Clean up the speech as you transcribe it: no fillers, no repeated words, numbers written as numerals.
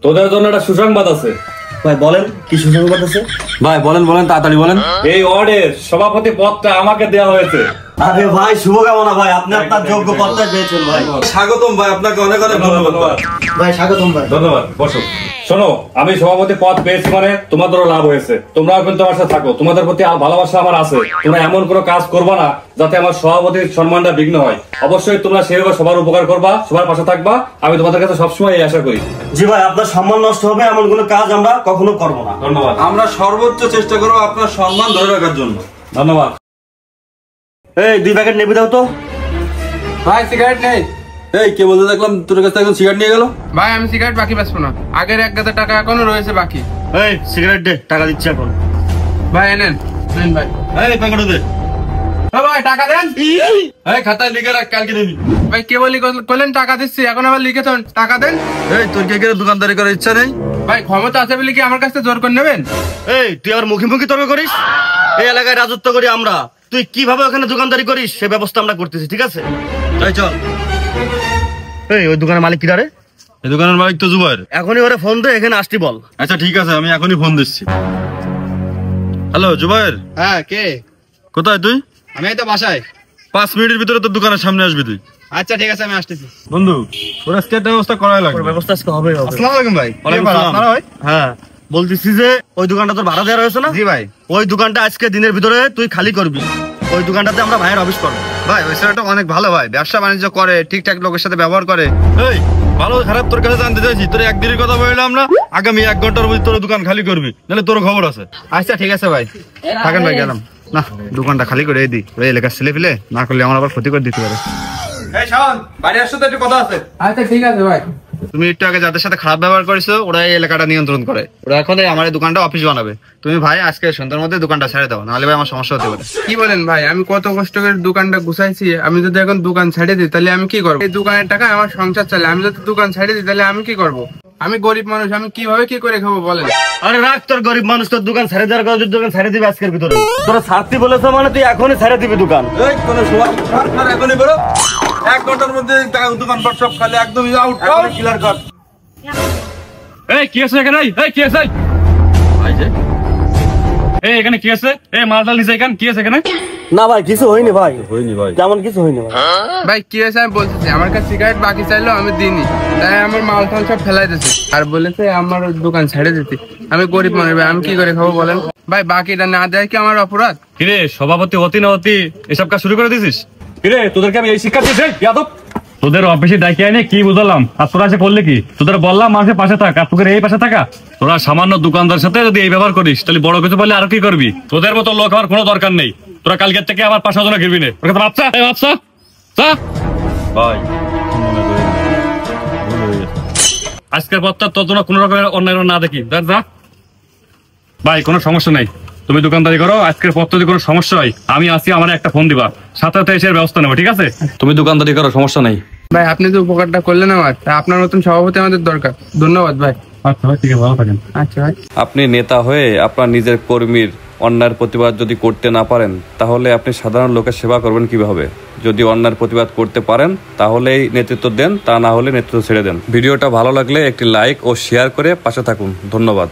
তোদের জন্য একটা সুসংবাদ আছে। ভাই বলেন কি সুসংবাদ আছে? ভাই বলেন বলেন তাড়াতাড়ি বলেন। এই ওয়ার্ডের সভাপতি পদটা আমাকে দেওয়া হয়েছে। আরে ভাই শুভকামনা ভাই, আপনি আপনার যোগ্য পদটা পেয়েছেন ভাই। স্বাগতম ভাই, আপনাকে অনেক অনেক ধন্যবাদ ভাই। স্বাগতম ভাই। ধন্যবাদ, বসো। শোনো, আমি সভাপতি পদ পেয়েছি মানে তোমাদেরও লাভ হয়েছে। তোমরাও কিন্তু আমার সাথে থাকো, তোমাদের প্রতি ভালোবাসা আমার আছে। তোমরা এমন কোনো কাজ করবা না যাতে আমার সভাপতির সম্মানটা বিঘ্ন হয়। অবশ্যই তোমরা সেভাবে সবার উপকার করবা, সবার পাশে থাকবা। আমি তোমাদের কাছে সবসময় এই আশা করি। জি ভাই, আপনার সম্মান নষ্ট হবে এমন কোনো কাজ আমরা কখনো করবো না। ধন্যবাদ। আমরা সর্বোচ্চ চেষ্টা করবো আপনার সম্মান ধরে রাখার জন্য। ধন্যবাদ। এই 2 প্যাকেট নেবে দাও তো। ভাই সিগারেট নেই। এই কে বলতে দেখলাম তোর কাছে একজন সিগারেট নিয়ে গেল? ভাই আমি সিগারেট বাকি বেচবো না, আগের 1000 টাকা এখনো রয়েছে বাকি। এই সিগারেট দে, টাকা দিচ্ছি এখন। ভাই এনেন নেন ভাই। এই প্যাকেট দে। ভাই টাকা দেন। এই খাতায় লিখে রাখ, কালকে দিবি। ভাই কে বলি কইলেন টাকা দিচ্ছি, এখন আবার লিখেছেন টাকা দেন। এই তোর কে দোকানদারি করার ইচ্ছা নেই? ভাই ক্ষমতা আছে বলে কি আমার কাছে জোর করে নেবেন? এই তুই আবার মুখে তর্ক করিস? এই এলাকায় রাজত্ব করি আমরা, তুই কিভাবে ওখানে দোকানদারি করিস সে ব্যবস্থা আমরা করতেছি, ঠিক আছে? তাই চল। এই ওই দোকানের মালিক কিরা রে? এই দোকানের মালিক তো জুবাইর। এখনই ওরে ফোন দে, এখানে আসতি বল। আচ্ছা ঠিক আছে, আমি এখনই ফোন দিচ্ছি। হ্যালো জুবাইর। হ্যাঁ কে? কোথায় তুই? আমি এই তো বাসায়। 5 মিনিটের ভিতরে তোর দোকানের সামনে আসবি তুই। আচ্ছা ঠিক আছে আমি আসতেছি। বন্ধু তোর আজকে একটা ব্যবস্থা করাই লাগবে। ব্যবস্থা আজকে হবে। আসসালামু আলাইকুম ভাই। ওয়ালাইকুম আসসালাম। হ্যাঁ বলতেছি যে ওই দোকানটা তোর ভাড়া দেওয়া রয়েছে না? জি ভাই। ওই দোকানটা আজকে দিনের ভিতরে তুই খালি করবি। ওই দোকানটাতে আমরা ভাইয়ের অফিস করবো। ভাই ওই ছেলেটা অনেক ভালো ভাই, ব্যবসা বাণিজ্য করে, ঠিকঠাক লোকের সাথে ব্যবহার করে। এই ভালো খারাপ তোর কাছে জানতে চাইছি। তোর একদিনের কথা বললাম না, আগামী 1 ঘন্টার মধ্যে তোর দোকান খালি করবি, নাহলে তোর খবর আছে। আচ্ছা ঠিক আছে ভাই, থাকেন ভাই, গেলাম। না দোকানটা খালি করে দিই, ওই এলাকার ছেলে ফেলে না করলে আমার আবার ক্ষতি করে দিতে পারে। এই শাওন, বাইরে আসো তো, একটু কথা আছে। আচ্ছা ঠিক আছে ভাই। তুমি একটু আগে যাদের সাথে খারাপ ব্যবহার করেছো ওরা এই এলাকাটা নিয়ন্ত্রণ করে, ওরা এখন আমার এই দোকানটা অফিস বানাবে। তুমি ভাই আজকে সন্ধ্যার মধ্যে দোকানটা ছেড়ে দাও, নাহলে ভাই আমার সমস্যা হতে পারে। কি বলেন ভাই, আমি কত কষ্ট করে দোকানটা গুছাইছি, আমি যদি এখন দোকান ছেড়ে দিই তাহলে আমি কি করবো? এই দোকানের টাকা আমার সংসার চলে, আমি যদি দোকান ছেড়ে দিই তাহলে আমি কি করবো? আমি গরিব মানুষ, আমি কিভাবে কি করে খাবো বলেন? আরে রাখ তোর গরিব মানুষ, তোর দোকান ছেড়ে দেওয়ার কথা, দোকান ছেড়ে দিবি আজকের ভিতরে। তোরা ছাড়তি বলেছো মানে তুই এখনই ছেড়ে দিবি দোকান। এই কোন সময় এখনই বেরো, 1 ঘন্টার মধ্যে দোকান পাট সব খালি, একদম আউট ক্লিয়ার কর। এই কি আছে এখানে? এই কি আছে? ভাই যে এই এখানে কি আছে? এই মালটাল নিচে এখানে কি আছে এখানে? না ভাই কিছু হয়নি ভাই, হয়নি ভাই, তেমন কিছু হয়নি ভাই। ভাই কি হয়েছে আমি বলতেছি, আমার কাছে সিগারেট বাকি চাইলো আমি দিইনি, তাই আমার মাল টাল সব ফেলাই দিয়েছে আর বলেছে আমার দোকান ছেড়ে দিতে। আমি গরিব মানুষ ভাই, আমি কি করে খাবো বলেন? ভাই বাকিটা না দেয় কি আমার অপরাধ? কিরে সভাপতি হতি না হতি এসব কাজ শুরু করে দিছিস? কিরে তোদেরকে আমি এই শিক্ষা দিয়েছি ইয়াদব? তোদের অফিসে ডাকিয়ে এনে কি বুঝালাম আর তোরা এসে করলে কি? তোদের বললাম মানুষের পাশে থাক, আর তোদের এই পাশে থাকা? তোরা সামান্য দোকানদার সাথে যদি এই ব্যবহার করিস তাহলে বড় কিছু বললে আর কি করবি? তোদের মতো লোক আমার কোনো দরকার নেই। তোরা কালকের থেকে আবার পাশে জন্য ঘিরবি না। বাচ্চা বাচ্চা ভাই আজকের পরটা তোর জন্য কোনো রকমের অন্যায় না দেখি যা। ভাই কোনো সমস্যা নাই, তুমি দোকানদারি করো। আজকের পর যদি কোনো সমস্যা হয় আমি আসি, আমার একটা ফোন দিবা, সাথে সাথে এসে ব্যবস্থা নেবো, ঠিক আছে? তুমি দোকানদারি করো, সমস্যা নাই। ভাই আপনি তো উপকারটা করলেন আমার, আপনার মতন সভাপতি আমাদের দরকার। ধন্যবাদ ভাই। আচ্ছা ভাই ঠিক আছে, ভালো থাকেন। আচ্ছা ভাই। আপনি নেতা হয়ে আপনার নিজের কর্মীর অন্যায়ের প্রতিবাদ যদি করতে না পারেন তাহলে আপনি সাধারণ লোকের সেবা করবেন কিভাবে? যদি অন্যায়ের প্রতিবাদ করতে পারেন তাহলেই নেতৃত্ব দেন, তা না হলে নেতৃত্ব ছেড়ে দেন। ভিডিওটা ভালো লাগলে একটি লাইক ও শেয়ার করে পাশে থাকুন। ধন্যবাদ।